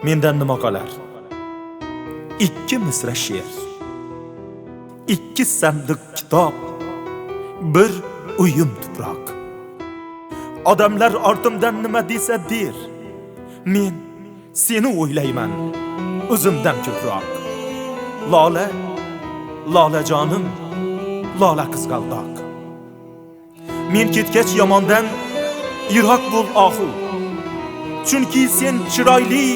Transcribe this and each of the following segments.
Mendan nima qolar? 2 misra she'r, 2 sandiq kitob, 1 uyum tuproq. Odamlar ortimdan nima desa der, men seni o'ylayman o'zimdan ko'proq. Lola, lolajonim, lola qizg'aldoq. Men ketgach yomondan yiroq bo'l ohu. Chunki sen chiroyli,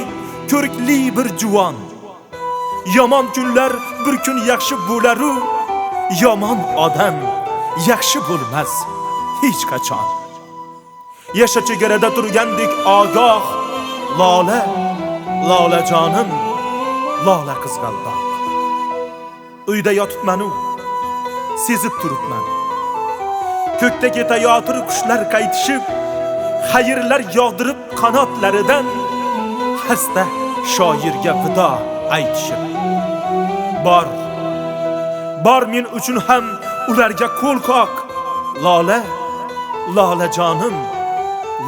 ko'rkli bir juvon. Yomon kunlar bir kun yaxshi bo'lar-u, yomon odam yaxshi bo'lmas hech qachon. Yasha chegarada turgandek ogoh, lola, lolajonim, lola qizg'aldoq. Uyda yotibman-u, sezib turibman. Ko'kda ketayotir qushlar qaytishib, xayrlar yog'dirib qanotlaridan, hasta shoirga vido aytishib. Bor men uchun ham ularga qo'l qoq. Lola, lolajonim,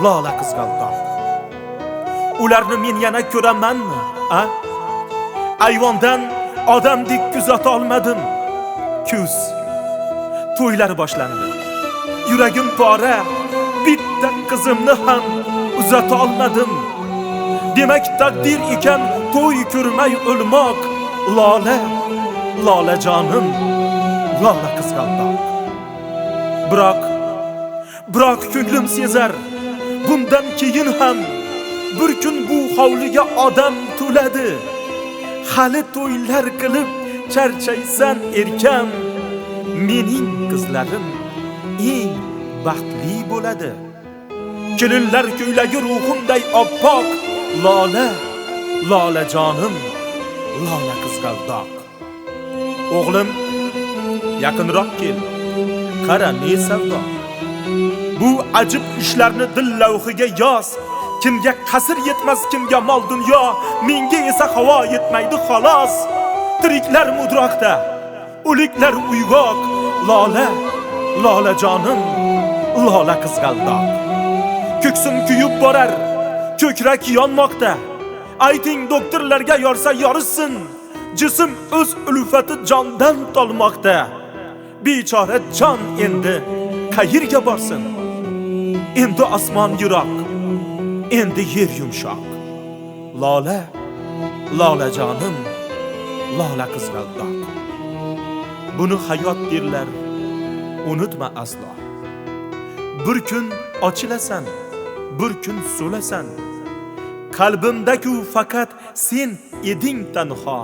lola qizg'aldoq. Ularni men yana ko'ramanmi, a? Ayvondan odamdek kuzata olmadim. Kuz to'ylar boshlandi. Yuragim pora, bitta qizimni ham uzata olmadim. Demak taqdir ekan to'y ko'rmay o'lmoq. Lola, lolajonim, lola qizg'aldoq. Biroq ko'nglim sezar, bundan keyin ham bir kun bu hovliga odam to'ladi. Hali to'ylar qilib charchaysan erkam, mening qizlarim eng baxtli bo'ladi. Kelinlar ko'ylagi ruhimday oppoq. Lola, lolajonim, lola qizg'aldoq. O'g'lim, yaqinroq kel. Qara ne savdo. Bu ajib ishlarni dil lavhiga yoz. Kimga qasr yetmas, kimga mol dunyo, menga esa havo yetmaydi xolos. Tiriklar mudroqda, o'liklar uyg'oq. Lola, lolajonim, lola qizg'aldoq. Ko'ksim kuyib borar, ko'krak yonmoqda. Ayting doktorlarga yorsa yorishsin. Jism o'z ulfati jondan tolmoqda. Bechora jon endi qayerga borsin? Endi osmon yiroq, endi yer yumshoq. Lola, lolajonim, lola qizg'aldoq. Buni hayot derlar, unutma aslo. Bir kun ochilasan, bir kun so'lasan. Qalbimda-ku faqat sen eding tanho.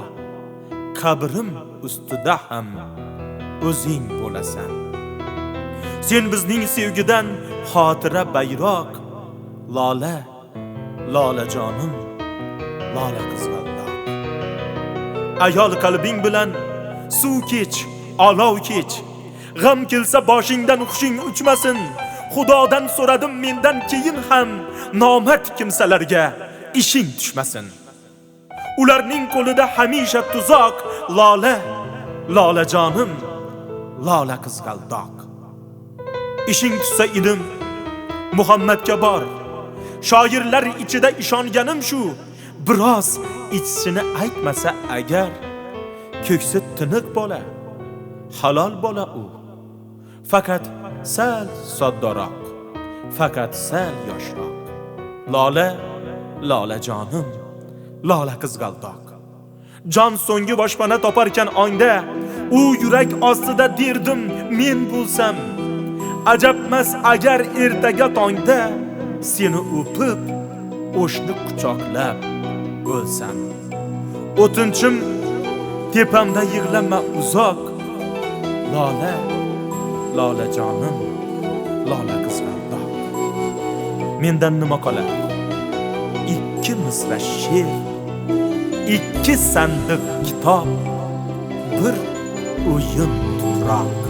Qabrim ustida ham o'zing bo'lasan. Sen bizning sevgidan xotira bayroq. Lola, lolajonim, lola qizg'aldoq. Ayol qalbing bilan suv kech, olov kech. G'am kelsa boshingdan hushing uchmasin. Xudodan so'radim mendan keyin ham nomard kimsalarga ishing tushmasin. Ularning qo'lida hamisha tuzoq. Lola, lolajonim, lola qizg'aldoq. Ishing tushsa ilm Muhammadga bor. Shoirlar ichida ishonganim shu, biroz ichishini aytmasa agar, ko'ksi tiniq bola, halol bola u. Faqat sal soddaroq, faqat sal yoshroq. Lola, lolajonim, lola qizg'aldoq. Jon so'nggi boshpana toparkan ongda, u yurak ostida derdim men bo'lsam. Ajabmas agar ertaga tongda seni o'pib, o'shni quchoqlab o'lsam. O'tinchim tepamda yig'lama uzoq. Lola, lolajonim, lola qizg'aldoq. Mendan nima qolar? 2 misra she'r, 2 sandiq kitob, 1 o'yin tuproq.